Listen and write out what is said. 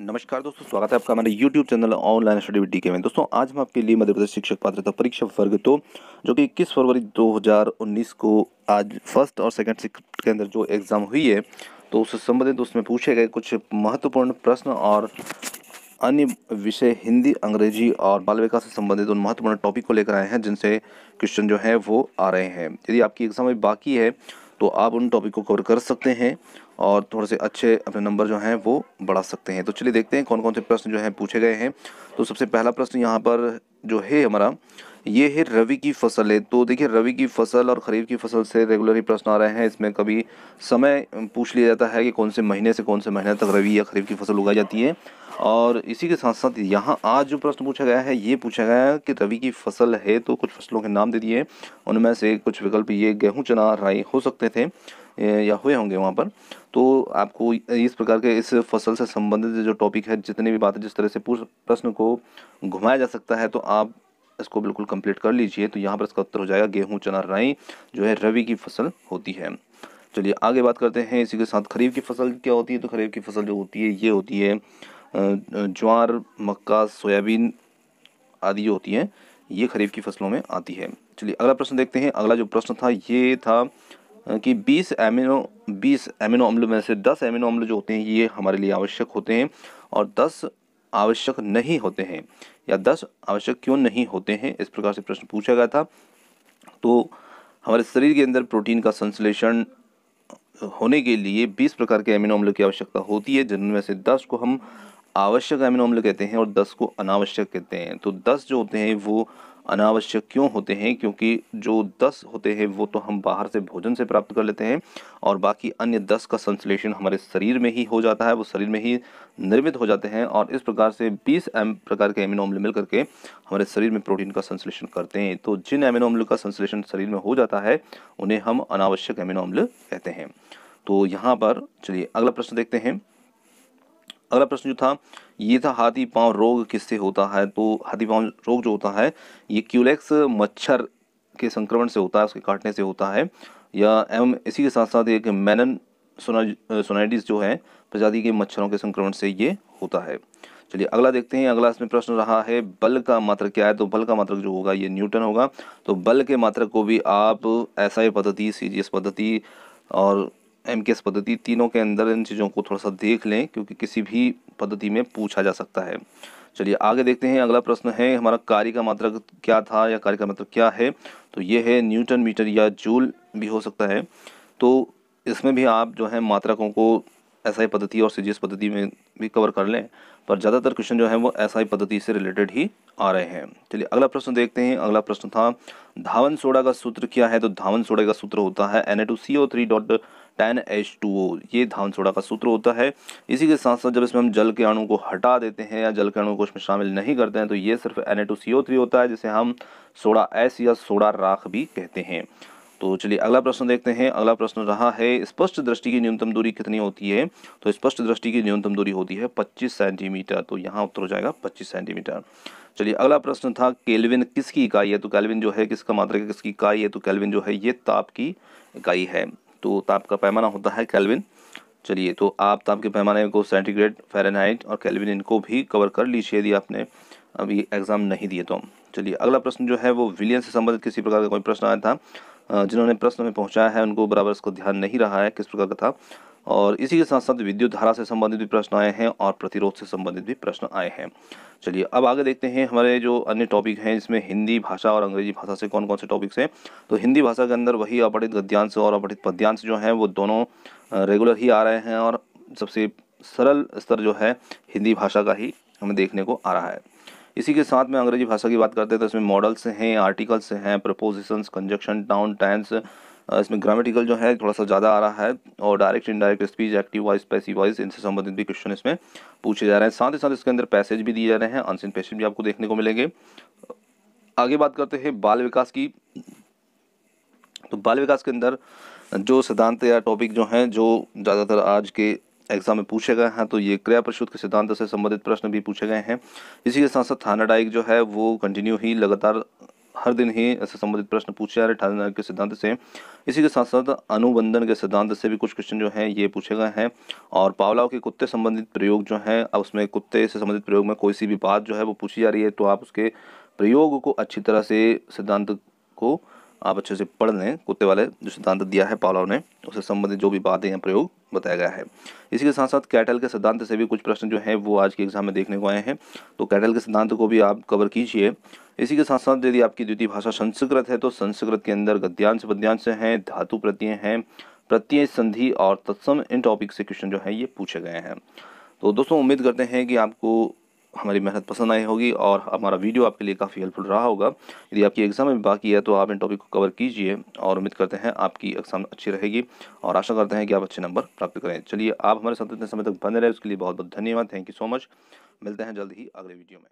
नमस्कार दोस्तों, स्वागत है आपका हमारे YouTube channel online study with DK में। दोस्तों आज हम आपके लिए मध्य प्रदेश शिक्षक पात्रता परीक्षा वर्ग 2 जो कि 21 फरवरी 2019 को आज फर्स्ट और सेकंड शिफ्ट के अंदर जो एग्ज़ाम हुई है, तो उससे संबंधित उसमें पूछे गए कुछ महत्वपूर्ण प्रश्न और अन्य विषय हिंदी, अंग्रेजी और बाल विकास से संबंधित उन महत्वपूर्ण टॉपिक को लेकर आए हैं जिनसे क्वेश्चन जो है वो आ रहे हैं। यदि आपकी एग्ज़ाम अभी बाकी है तो आप उन टॉपिक को कवर कर सकते हैं और थोड़े से अच्छे अपने नंबर जो हैं वो बढ़ा सकते हैं। तो चलिए देखते हैं कौन कौन से प्रश्न जो हैं पूछे गए हैं। तो सबसे पहला प्रश्न यहाँ पर जो है हमारा, ये है रबी की फसल है। तो देखिए, रबी की फसल और खरीफ की फसल से रेगुलर ही प्रश्न आ रहे हैं। इसमें कभी समय पूछ लिया जाता है कि कौन से महीने से कौन से महीने तक रबी या खरीफ की फसल उगाई जाती है। और इसी के साथ साथ यहाँ आज जो प्रश्न पूछा गया है, ये पूछा गया है कि रबी की फसल है तो कुछ फसलों के नाम दे दिए। उनमें से कुछ विकल्प ये गेहूँ, चना, राई हो सकते थे या हुए होंगे वहाँ पर। तो आपको इस प्रकार के इस फसल से संबंधित जो टॉपिक है, जितनी भी बातें जिस तरह से प्रश्न को घुमाया जा सकता है, तो आप इसको बिल्कुल कंप्लीट कर लीजिए। तो यहाँ पर इसका उत्तर हो जाएगा गेहूँ, चना, राई जो है रबी की फसल होती है। चलिए आगे बात करते हैं। इसी के साथ खरीफ की फसल क्या होती है। तो खरीफ की फसल जो होती है ये होती है ज्वार, मक्का, सोयाबीन आदि जो होती हैं, ये खरीफ की फसलों में आती है। चलिए अगला प्रश्न देखते हैं। अगला जो प्रश्न था ये था कि 20 एमिनो अम्ल में से 10 एमिनो अम्ल जो होते हैं ये हमारे लिए आवश्यक होते हैं और 10 आवश्यक नहीं होते हैं, या 10 आवश्यक क्यों नहीं होते हैं, इस प्रकार से प्रश्न पूछा गया था। तो हमारे शरीर के अंदर प्रोटीन का संश्लेषण होने के लिए 20 प्रकार के एमिनो अम्ल की आवश्यकता होती है, जिनमें से 10 को हम आवश्यक एमिनो अम्ल कहते हैं और 10 को अनावश्यक कहते हैं। तो 10 जो होते हैं वो अनावश्यक क्यों होते हैं, क्योंकि जो 10 होते हैं वो तो हम बाहर से भोजन से प्राप्त कर लेते हैं और बाकी अन्य 10 का संश्लेषण हमारे शरीर में ही हो जाता है, वो शरीर में ही निर्मित हो जाते हैं और इस प्रकार से 20 प्रकार के एमिनो अम्ल मिल करके हमारे शरीर में प्रोटीन का संश्लेषण करते हैं। तो जिन एमिनो अम्ल का संश्लेषण शरीर में हो जाता है उन्हें हम अनावश्यक एमिनो अम्ल कहते हैं। तो यहाँ पर चलिए अगला प्रश्न देखते हैं। अगला प्रश्न जो था ये था हाथी पांव रोग किससे होता है। तो हाथी पांव रोग जो होता है ये क्यूलेक्स मच्छर के संक्रमण से होता है, उसके काटने से होता है, या एवं इसी के साथ साथ एक मेनन सोनाइटिस जो है प्रजाति के मच्छरों के संक्रमण से ये होता है। चलिए अगला देखते हैं। अगला इसमें प्रश्न रहा है बल का मात्रक क्या है। तो बल का मात्रक जो होगा ये न्यूटन होगा। तो बल के मात्रक को भी आप SI पद्धति, CGS पद्धति और MKS पद्धति तीनों के अंदर इन चीज़ों को थोड़ा सा देख लें, क्योंकि किसी भी पद्धति में पूछा जा सकता है। चलिए आगे देखते हैं। अगला प्रश्न है हमारा कार्य का मात्रक क्या था या कार्य का मात्रक क्या है। तो ये है न्यूटन मीटर या जूल भी हो सकता है। तो इसमें भी आप जो है मात्रकों को SI पद्धति और CGS पद्धति में भी कवर कर लें, पर ज़्यादातर क्वेश्चन जो है वो SI पद्धति से रिलेटेड ही आ रहे हैं। चलिए अगला प्रश्न देखते हैं। अगला प्रश्न था धावन सोडा का सूत्र क्या है। तो धावन सोडा का सूत्र होता है Na2CO3.10H2O। ये धावन सोडा का सूत्र होता है। इसी के साथ साथ जब इसमें हम जल के अणु को हटा देते हैं या जल के अणु को इसमें शामिल नहीं करते हैं तो ये सिर्फ Na2CO3 होता है, जिसे हम सोडा ऐश या सोडा राख भी कहते हैं। तो चलिए अगला प्रश्न देखते हैं। अगला प्रश्न रहा है स्पष्ट दृष्टि की न्यूनतम दूरी कितनी होती है। तो स्पष्ट दृष्टि की न्यूनतम दूरी होती है 25 सेंटीमीटर। तो यहाँ उत्तर हो जाएगा 25 सेंटीमीटर। चलिए अगला प्रश्न था केल्विन किसकी इकाई है। तो केल्विन जो है किसका मात्रक है, किसकी इकाई है। तो केल्विन जो है ये ताप की इकाई है। तो ताप का पैमाना होता है केल्विन। चलिए तो आप ताप के पैमाने को सेंटीग्रेड, फ़ारेनहाइट और केल्विन इनको भी कवर कर लीजिए यदि आपने अभी एग्ज़ाम नहीं दिए तो। चलिए अगला प्रश्न जो है वो विलियन से संबंधित किसी प्रकार का कोई प्रश्न आया था। जिन्होंने प्रश्न में पहुंचाया है उनको बराबर इसको ध्यान नहीं रहा है किस प्रकार का था। और इसी के साथ साथ विद्युत धारा से संबंधित भी प्रश्न आए हैं और प्रतिरोध से संबंधित भी प्रश्न आए हैं। चलिए अब आगे देखते हैं हमारे जो अन्य टॉपिक हैं, इसमें हिंदी भाषा और अंग्रेजी भाषा से कौन कौन से टॉपिक्स हैं। तो हिंदी भाषा के अंदर वही अपठित गद्यांश और अपठित पद्यांश जो हैं वो दोनों रेगुलर ही आ रहे हैं और सबसे सरल स्तर जो है हिंदी भाषा का ही हमें देखने को आ रहा है। इसी के साथ में अंग्रेजी भाषा की बात करते हैं तो इसमें मॉडल्स हैं, आर्टिकल्स हैं, प्रपोजिशंस, कंजक्शन, नाउन, टेंस, इसमें ग्रामेटिकल जो है थोड़ा सा ज़्यादा आ रहा है और direct, indirect speech, active voice, passive voice, इनसे संबंधित भी क्वेश्चन इसमें पूछे जा रहे हैं। साथ ही साथ इसके अंदर पैसेज भी दिए जा रहे हैं, अनसीन पैसेज भी आपको देखने को मिलेंगे। आगे बात करते हैं बाल विकास की। तो बाल विकास के अंदर जो सिद्धांत या टॉपिक जो हैं जो ज़्यादातर आज के एग्जाम में पूछे गए हैं, तो ये क्रिया प्रसूत के सिद्धांत से संबंधित प्रश्न भी पूछे गए हैं। इसी के साथ साथ थानाडाइक जो है वो कंटिन्यू ही लगातार हर दिन ही ऐसे संबंधित प्रश्न पूछे जा रहे थर्मोडायनामिक्स के सिद्धांत से। इसी के साथ साथ अनुबंधन के सिद्धांत से भी कुछ क्वेश्चन जो हैं ये पूछे गए हैं। और पावलोव के कुत्ते संबंधित प्रयोग जो हैं, अब उसमें कुत्ते से संबंधित प्रयोग में कोई सी भी बात जो है वो पूछी जा रही है तो आप उसके प्रयोग को अच्छी तरह से, सिद्धांत को आप अच्छे से पढ़ लें। कुत्ते वाले जो सिद्धांत दिया है पावलोव ने, उससे संबंधित जो भी बातें या प्रयोग बताया गया है। इसी के साथ साथ कैटल के सिद्धांत से भी कुछ प्रश्न जो है वो आज के एग्जाम में देखने को आए हैं, तो कैटल के सिद्धांत को भी आप कवर कीजिए। इसी के साथ साथ यदि आपकी द्वितीय भाषा संस्कृत है तो संस्कृत के अंदर गद्यांश पद्यांश हैं, धातु प्रत्यय हैं, प्रत्यय संधि और तत्सम, इन टॉपिक से क्वेश्चन जो है ये पूछे गए हैं। तो दोस्तों उम्मीद करते हैं कि आपको हमारी मेहनत पसंद आई होगी और हमारा वीडियो आपके लिए काफ़ी हेल्पफुल रहा होगा। यदि आपकी एग्ज़ाम में बाकी है तो आप इन टॉपिक को कवर कीजिए और उम्मीद करते हैं आपकी एग्ज़ाम अच्छी रहेगी और आशा करते हैं कि आप अच्छे नंबर प्राप्त करें। चलिए, आप हमारे साथ इतने समय तक बने रहे उसके लिए बहुत बहुत धन्यवाद। Thank you so much. मिलते हैं जल्द ही अगले वीडियो में।